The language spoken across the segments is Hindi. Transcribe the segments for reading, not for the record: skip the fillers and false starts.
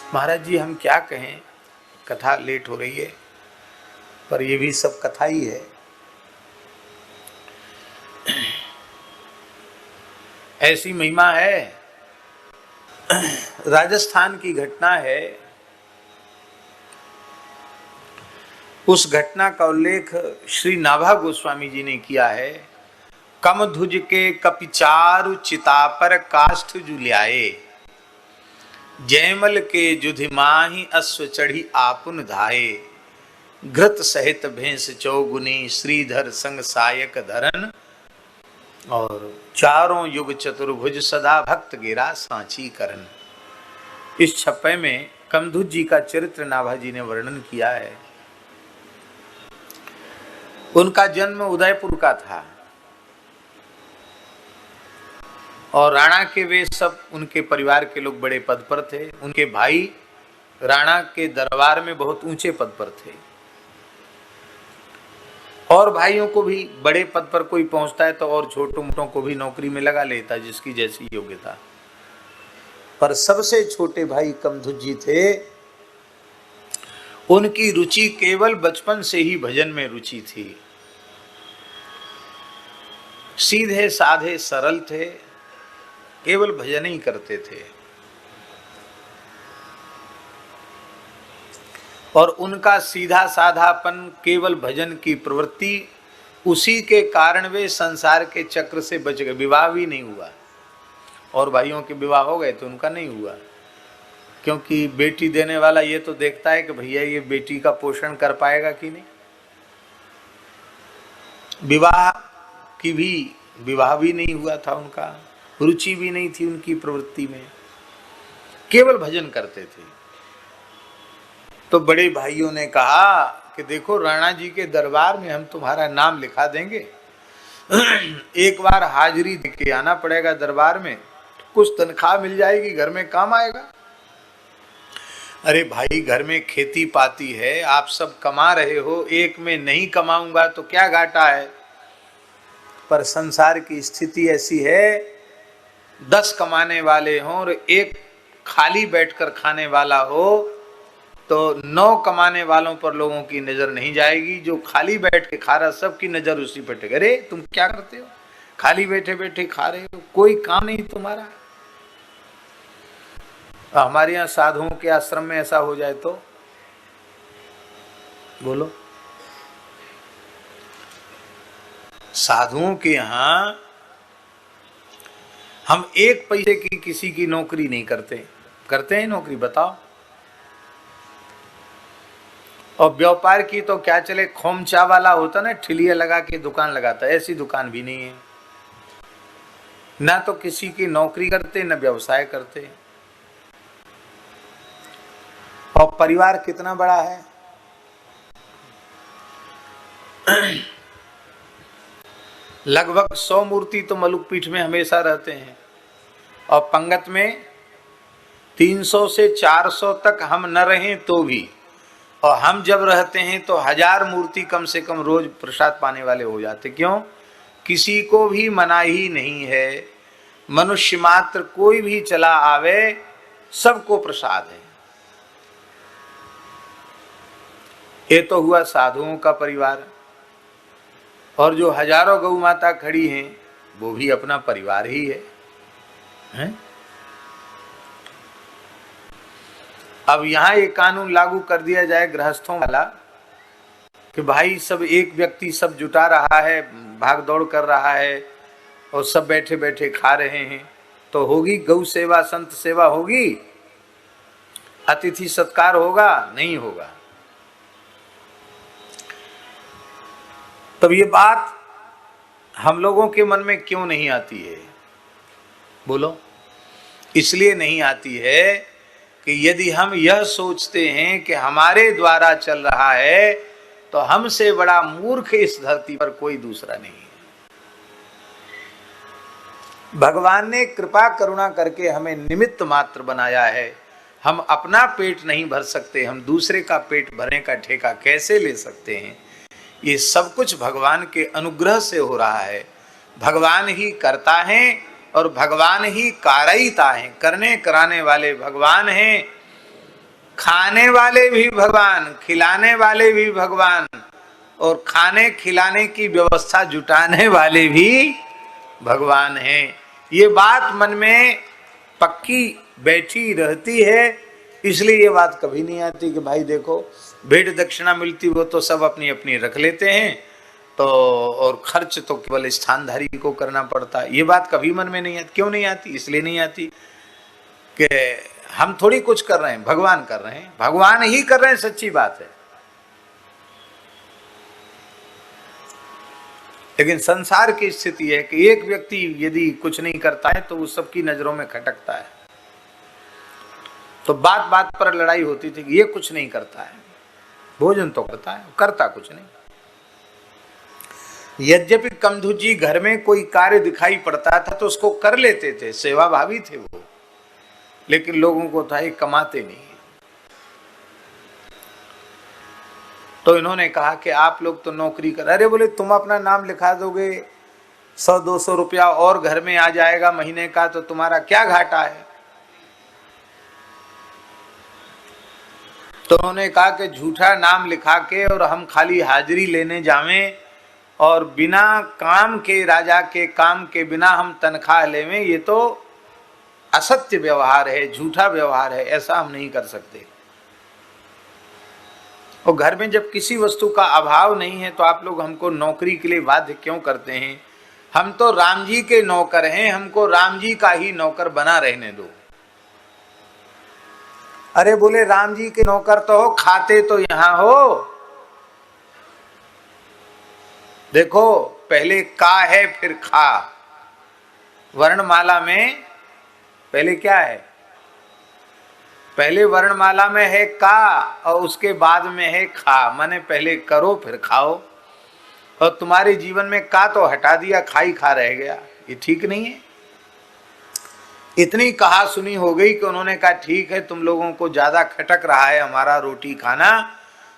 महाराज जी हम क्या कहें, कथा लेट हो रही है, पर ये भी सब कथा ही है। ऐसी महिमा है। राजस्थान की घटना है। उस घटना का उल्लेख श्री नाभा गोस्वामी जी ने किया है। कम धुज के कपिचारु चिता पर काष्ठ जुलियाए, जयमल के जुधि माही अश्व चढ़ी आपुन धाये, घृत सहित भैंस चौगुनी श्रीधर संग सायक धरन, और चारों युग चतुर्भुज सदा भक्त गिरा सांची करन। इस छप्पे में कमधुज जी का चरित्र नाभा जी ने वर्णन किया है। उनका जन्म उदयपुर का था और राणा के वे सब उनके परिवार के लोग बड़े पद पर थे। उनके भाई राणा के दरबार में बहुत ऊंचे पद पर थे और भाइयों को भी बड़े पद पर कोई पहुंचता है तो और छोटों मोटों को भी नौकरी में लगा लेता है जिसकी जैसी योग्यता। पर सबसे छोटे भाई कमधुज जी थे। उनकी रुचि केवल बचपन से ही भजन में रुचि थी। सीधे साधे सरल थे, केवल भजन ही करते थे और उनका सीधा साधापन, केवल भजन की प्रवृत्ति, उसी के कारण वे संसार के चक्र से बच गए। विवाह भी नहीं हुआ और भाइयों के विवाह हो गए तो उनका नहीं हुआ, क्योंकि बेटी देने वाला ये तो देखता है कि भैया ये बेटी का पोषण कर पाएगा कि नहीं। विवाह भी नहीं हुआ था उनका, रुचि भी नहीं थी उनकी प्रवृत्ति में, केवल भजन करते थे। तो बड़े भाइयों ने कहा कि देखो राणा जी के दरबार में हम तुम्हारा नाम लिखा देंगे, एक बार हाजिरी देके आना पड़ेगा दरबार में, कुछ तनख्वाह मिल जाएगी, घर में काम आएगा। अरे भाई घर में खेती पाती है, आप सब कमा रहे हो, एक में नहीं कमाऊंगा तो क्या घाटा है। पर संसार की स्थिति ऐसी है, 10 कमाने वाले हों और एक खाली बैठकर खाने वाला हो तो 9 कमाने वालों पर लोगों की नजर नहीं जाएगी। जो खाली बैठ के खा रहा सबकी नजर उसी पर टेके। अरे तुम क्या करते हो, खाली बैठे बैठे खा रहे हो, कोई काम नहीं तुम्हारा। हमारे यहाँ साधुओं के आश्रम में ऐसा हो जाए तो बोलो, साधुओं के यहाँ हम 1 पैसे की किसी की नौकरी नहीं करते। करते हैं नौकरी, बताओ। और व्यापार की तो क्या चले, खोमचा वाला होता ना, ठिलिया लगा के दुकान लगाता, ऐसी दुकान भी नहीं है। ना तो किसी की नौकरी करते न व्यवसाय करते। और परिवार कितना बड़ा है, लगभग 100 मूर्ति तो मलुक पीठ में हमेशा रहते हैं और पंगत में 300 से 400 तक हम न रहें तो भी, और हम जब रहते हैं तो 1000 मूर्ति कम से कम रोज प्रसाद पाने वाले हो जाते। क्यों? किसी को भी मनाही नहीं है, मनुष्य मात्र कोई भी चला आवे सबको प्रसाद है। ये तो हुआ साधुओं का परिवार, और जो हजारों गौ माता खड़ी हैं वो भी अपना परिवार ही है, हैं? अब यहाँ एक कानून लागू कर दिया जाए गृहस्थों वाला कि भाई सब एक व्यक्ति सब जुटा रहा है, भाग दौड़ कर रहा है और सब बैठे बैठे खा रहे हैं, तो होगी गौ सेवा, संत सेवा होगी, अतिथि सत्कार होगा? नहीं होगा। तब ये बात हम लोगों के मन में क्यों नहीं आती है? बोलो। इसलिए नहीं आती है कि यदि हम यह सोचते हैं कि हमारे द्वारा चल रहा है तो हमसे बड़ा मूर्ख इस धरती पर कोई दूसरा नहीं है। भगवान ने कृपा करुणा करके हमें निमित्त मात्र बनाया है। हम अपना पेट नहीं भर सकते, हम दूसरे का पेट भरने का ठेका कैसे ले सकते हैं? ये सब कुछ भगवान के अनुग्रह से हो रहा है। भगवान ही करता है और भगवान ही कारयिता हैं, करने कराने वाले भगवान हैं, खाने वाले भी भगवान, खिलाने वाले भी भगवान, और खाने खिलाने की व्यवस्था जुटाने वाले भी भगवान हैं। ये बात मन में पक्की बैठी रहती है, इसलिए ये बात कभी नहीं आती कि भाई देखो भेंट दक्षिणा मिलती वो तो सब अपनी अपनी रख लेते हैं, तो और खर्च तो केवल स्थानधारी को करना पड़ता है। ये बात कभी मन में नहीं आती। क्यों नहीं आती? इसलिए नहीं आती कि हम थोड़ी कुछ कर रहे हैं, भगवान कर रहे हैं, भगवान ही कर रहे हैं, सच्ची बात है। लेकिन संसार की स्थिति है कि एक व्यक्ति यदि कुछ नहीं करता है तो वो सबकी नजरों में खटकता है। तो बात बात पर लड़ाई होती थी कि ये कुछ नहीं करता है, भोजन तो करता है, करता कुछ नहीं। यद्यपि कमधु जी घर में कोई कार्य दिखाई पड़ता था तो उसको कर लेते थे, सेवाभावी थे वो, लेकिन लोगों को था ये कमाते नहीं। तो इन्होंने कहा कि आप लोग तो नौकरी कर, अरे बोले तुम अपना नाम लिखा दोगे, 100-200 रुपया और घर में आ जाएगा महीने का, तो तुम्हारा क्या घाटा है। तो उन्होंने कहा कि झूठा नाम लिखा के और हम खाली हाजिरी लेने जावें और बिना काम के, राजा के काम के बिना हम तनख्वाह लेवें, ये तो असत्य व्यवहार है, झूठा व्यवहार है, ऐसा हम नहीं कर सकते। और घर में जब किसी वस्तु का अभाव नहीं है तो आप लोग हमको नौकरी के लिए बाध्य क्यों करते हैं? हम तो राम जी के नौकर हैं, हमको राम जी का ही नौकर बना रहने दो। अरे बोले राम जी के नौकर तो हो, खाते तो यहां हो। देखो पहले का है फिर खा, वर्णमाला में पहले क्या है? पहले वर्णमाला में है का और उसके बाद में है खा, माने पहले करो फिर खाओ। और तुम्हारे जीवन में का तो हटा दिया, खाई खा रह गया, ये ठीक नहीं है। इतनी कहा सुनी हो गई कि उन्होंने कहा ठीक है, तुम लोगों को ज्यादा खटक रहा है हमारा रोटी खाना,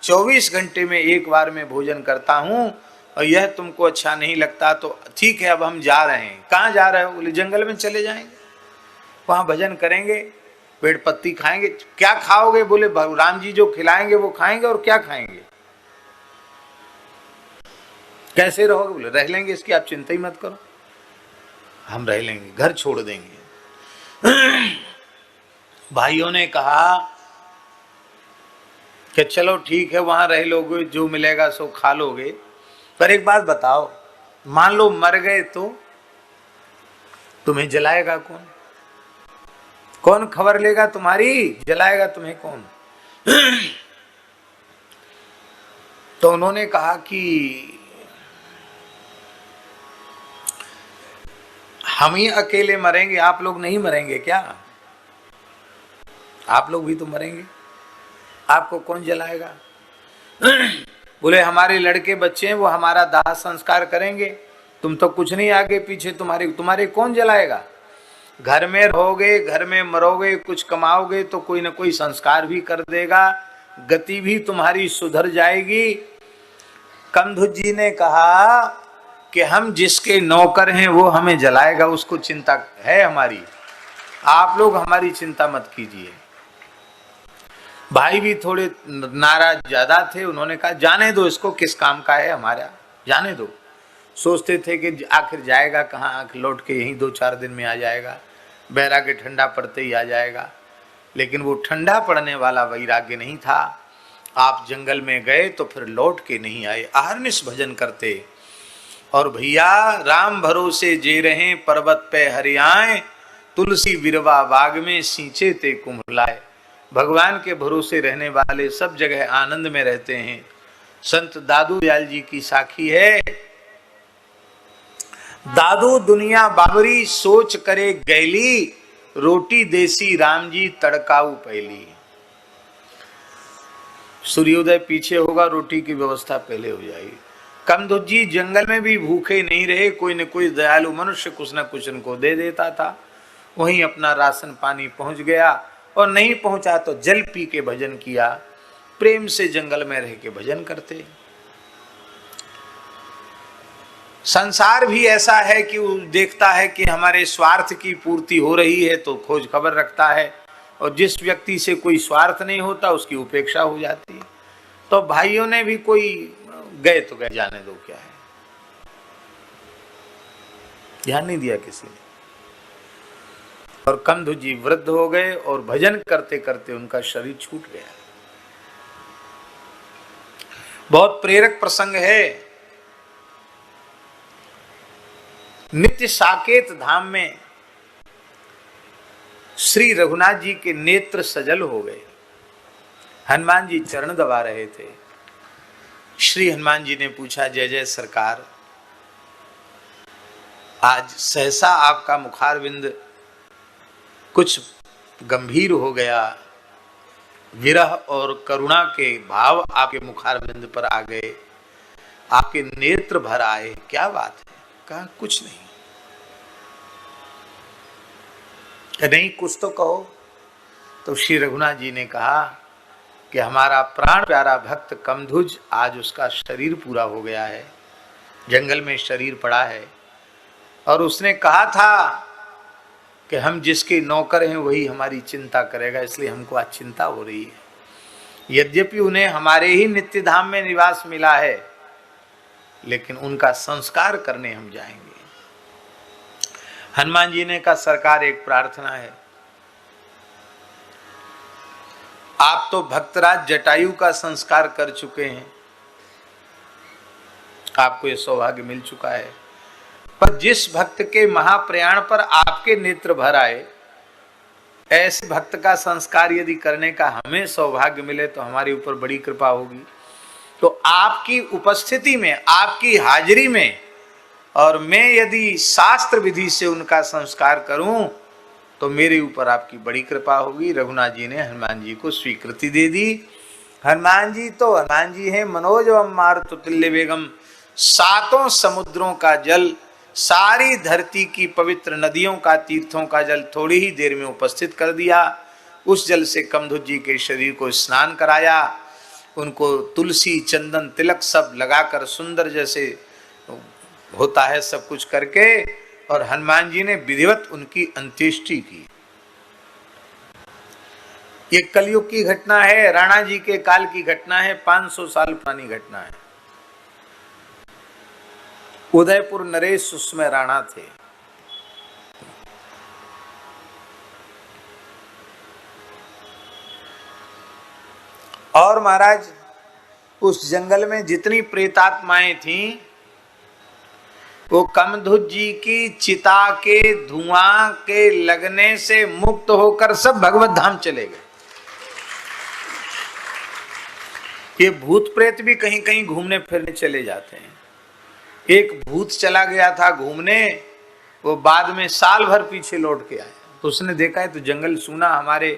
24 घंटे में एक बार मैं भोजन करता हूं और यह तुमको अच्छा नहीं लगता तो ठीक है, अब हम जा रहे हैं। कहाँ जा रहे हो? बोले जंगल में चले जाएंगे, वहां भजन करेंगे, पेड़ पत्ती खाएंगे। क्या खाओगे? बोले राम जी जो खिलाएंगे वो खाएंगे। और क्या खाएंगे? कैसे रहोगे? बोले रह लेंगे, इसकी आप चिंता ही मत करो, हम रह लेंगे, घर छोड़ देंगे। भाइयों ने कहा कि चलो ठीक है, वहां रह लोगे, जो मिलेगा सो खा लोगे, पर एक बात बताओ, मान लो मर गए तो तुम्हें जलाएगा कौन? कौन खबर लेगा तुम्हारी? जलाएगा तुम्हें कौन? तो उन्होंने कहा कि हम ही अकेले मरेंगे, आप लोग नहीं मरेंगे क्या? आप लोग भी तो मरेंगे, आपको कौन जलाएगा? बोले हमारे लड़के बच्चे हैं, वो हमारा दाह संस्कार करेंगे, तुम तो कुछ नहीं आगे पीछे, तुम्हारे कौन जलाएगा? घर में रहोगे, घर में मरोगे, कुछ कमाओगे तो कोई ना कोई संस्कार भी कर देगा, गति भी तुम्हारी सुधर जाएगी। कमधु जी ने कहा कि हम जिसके नौकर हैं वो हमें जलाएगा, उसको चिंता है हमारी, आप लोग हमारी चिंता मत कीजिए। भाई भी थोड़े नाराज ज्यादा थे, उन्होंने कहा जाने दो इसको, किस काम का है हमारा, जाने दो। सोचते थे कि आखिर जाएगा कहाँ, आखिर लौट के यहीं 2-4 दिन में आ जाएगा, बैराग्य ठंडा पड़ते ही आ जाएगा। लेकिन वो ठंडा पड़ने वाला वैराग्य नहीं था। आप जंगल में गए तो फिर लौट के नहीं आए, अहर्निश भजन करते। और भैया राम भरोसे जे रहे पर्वत पे हरियाए, तुलसी विरवा बाग में सींचे ते कुम्भलाए। भगवान के भरोसे रहने वाले सब जगह आनंद में रहते हैं। संत दादू दयाल जी की साखी है, दादू दुनिया बाबरी सोच करे गैली, रोटी देसी राम जी तड़काऊ पहली। सूर्योदय पीछे होगा, रोटी की व्यवस्था पहले हो जाएगी। कमधु जी जंगल में भी भूखे नहीं रहे, कोई न कोई दयालु मनुष्य कुछ न कुछ उनको दे देता था, वहीं अपना राशन पानी पहुंच गया, और नहीं पहुंचा तो जल पी के भजन किया। प्रेम से जंगल में रह के भजन करते। संसार भी ऐसा है कि वो देखता है कि हमारे स्वार्थ की पूर्ति हो रही है तो खोज खबर रखता है, और जिस व्यक्ति से कोई स्वार्थ नहीं होता उसकी उपेक्षा हो जाती है। तो भाइयों ने भी कोई गए तो गए, जाने दो क्या है, ध्यान नहीं दिया किसी ने। और कंधु जी वृद्ध हो गए और भजन करते करते उनका शरीर छूट गया। बहुत प्रेरक प्रसंग है। नित्य साकेत धाम में श्री रघुनाथ जी के नेत्र सजल हो गए। हनुमान जी चरण दबा रहे थे। श्री हनुमान जी ने पूछा, जय जय सरकार, आज सहसा आपका मुखारविंद कुछ गंभीर हो गया, विरह और करुणा के भाव आपके मुखारविंद पर आ गए, आपके नेत्र भर आए, क्या बात है? कहा कुछ नहीं। नहीं कुछ तो कहो। तो श्री रघुनाथ जी ने कहा कि हमारा प्राण प्यारा भक्त कमधुज, आज उसका शरीर पूरा हो गया है, जंगल में शरीर पड़ा है, और उसने कहा था कि हम जिसके नौकर हैं वही हमारी चिंता करेगा, इसलिए हमको आज चिंता हो रही है। यद्यपि उन्हें हमारे ही नित्य धाम में निवास मिला है, लेकिन उनका संस्कार करने हम जाएंगे। हनुमान जी ने कहा, सरकार एक प्रार्थना है, आप तो भक्तराज जटायु का संस्कार कर चुके हैं, आपको यह सौभाग्य मिल चुका है, पर जिस भक्त के महाप्रयाण पर आपके नेत्र भर आए, ऐसे भक्त का संस्कार यदि करने का हमें सौभाग्य मिले तो हमारे ऊपर बड़ी कृपा होगी। तो आपकी उपस्थिति में, आपकी हाजिरी में, और मैं यदि शास्त्र विधि से उनका संस्कार करूं तो मेरे ऊपर आपकी बड़ी कृपा होगी। रघुनाथ जी ने हनुमान जी को स्वीकृति दे दी। हनुमान जी हैं मनोजवम मारुत तुल्य वेगम, सातों समुद्रों का जल, सारी धरती की पवित्र नदियों का, तीर्थों का जल थोड़ी ही देर में उपस्थित कर दिया। उस जल से कमधुज जी के शरीर को स्नान कराया, उनको तुलसी चंदन तिलक सब लगाकर सुंदर जैसे होता है सब कुछ करके, और हनुमान जी ने विधिवत उनकी अंत्येष्टि की। ये कलयुग की घटना है, राणा जी के काल की घटना है, 500 साल पुरानी घटना है। उदयपुर नरेश उसमें राणा थे। और महाराज उस जंगल में जितनी प्रेतात्माएं थीं, वो कमधुज जी की चिता के धुआं के लगने से मुक्त होकर सब भगवत धाम चले गए। ये भूत प्रेत भी कहीं कहीं घूमने फिरने चले जाते हैं। एक भूत चला गया था घूमने, वो बाद में साल भर पीछे लौट के आया। तो उसने देखा है तो जंगल सुना, हमारे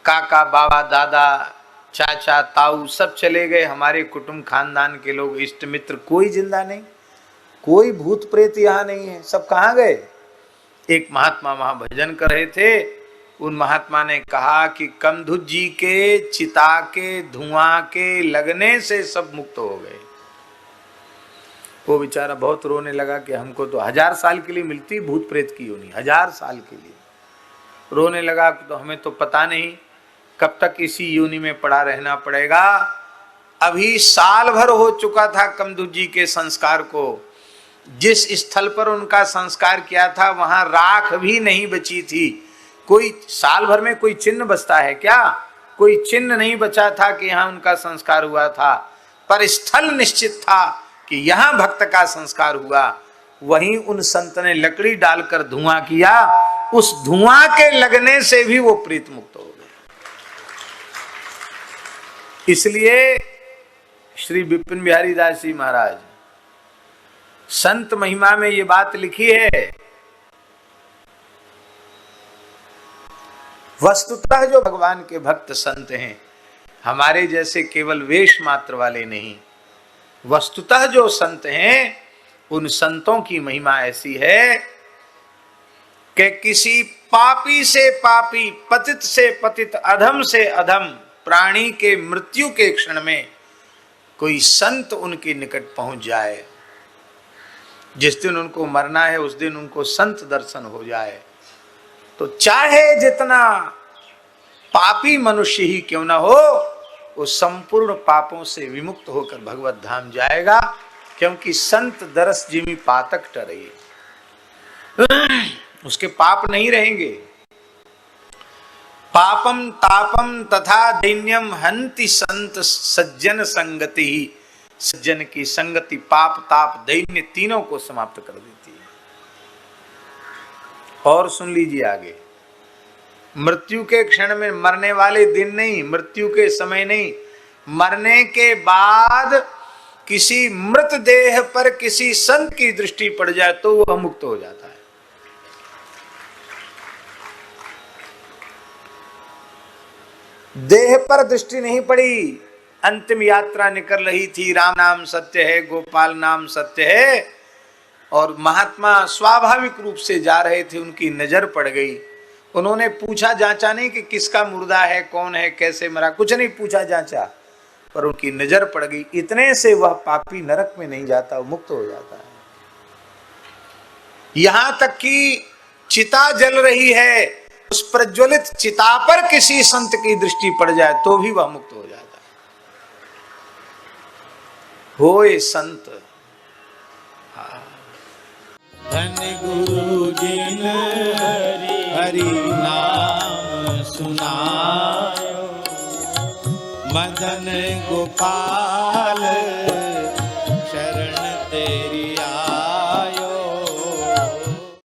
काका बाबा दादा चाचा ताऊ सब चले गए, हमारे कुटुंब खानदान के लोग इष्ट मित्र कोई जिंदा नहीं, कोई भूत प्रेत यहाँ नहीं है, सब कहाँ गए? एक महात्मा वहां भजन कर रहे थे, उन महात्मा ने कहा कि कमधुज जी के चिता के धुआं के लगने से सब मुक्त हो गए। वो बेचारा बहुत रोने लगा कि हमको तो 1000 साल के लिए मिलती भूत प्रेत की योनि, 1000 साल के लिए। रोने लगा तो हमें तो पता नहीं कब तक इसी योनि में पड़ा रहना पड़ेगा। अभी साल भर हो चुका था कमधुज जी के संस्कार को। जिस स्थल पर उनका संस्कार किया था वहां राख भी नहीं बची थी। कोई साल भर में कोई चिन्ह बचता है क्या? कोई चिन्ह नहीं बचा था कि यहाँ उनका संस्कार हुआ था, पर स्थल निश्चित था कि यहाँ भक्त का संस्कार हुआ। वहीं उन संत ने लकड़ी डालकर धुआं किया, उस धुआं के लगने से भी वो प्रेत मुक्त हो गए। इसलिए श्री विपिन बिहारी दास जी महाराज संत महिमा में ये बात लिखी है, वस्तुतः जो भगवान के भक्त संत हैं हमारे जैसे केवल वेश मात्र वाले नहीं, वस्तुतः जो संत हैं उन संतों की महिमा ऐसी है कि किसी पापी से पापी, पतित से पतित, अधम से अधम प्राणी के मृत्यु के क्षण में कोई संत उनके निकट पहुंच जाए, जिस दिन उनको मरना है उस दिन उनको संत दर्शन हो जाए, तो चाहे जितना पापी मनुष्य ही क्यों ना हो, वो संपूर्ण पापों से विमुक्त होकर भगवत धाम जाएगा, क्योंकि संत दरस जिमी पातक टरे, उसके पाप नहीं रहेंगे। पापम तापम तथा दैन्यम हंति संत सज्जन संगति ही, सज्जन की संगति पाप ताप दैन्य तीनों को समाप्त कर देती है। और सुन लीजिए आगे, मृत्यु के क्षण में, मरने वाले दिन नहीं, मृत्यु के समय नहीं, मरने के बाद किसी मृत देह पर किसी संत की दृष्टि पड़ जाए तो वह मुक्त हो जाता है। देह पर दृष्टि नहीं पड़ी, अंतिम यात्रा निकल रही थी, राम नाम सत्य है, गोपाल नाम सत्य है, और महात्मा स्वाभाविक रूप से जा रहे थे, उनकी नजर पड़ गई। उन्होंने पूछा जांचा नहीं कि किसका मुर्दा है, कौन है, कैसे मरा, कुछ नहीं पूछा जांचा, पर उनकी नजर पड़ गई। इतने से वह पापी नरक में नहीं जाता, वो मुक्त हो जाता है। यहां तक कि चिता जल रही है, उस प्रज्वलित चिता पर किसी संत की दृष्टि पड़ जाए तो भी वह मुक्त हो जाता है। होए संत धन गुरु जिन हरि नाम सुनायो, मदन गोपाल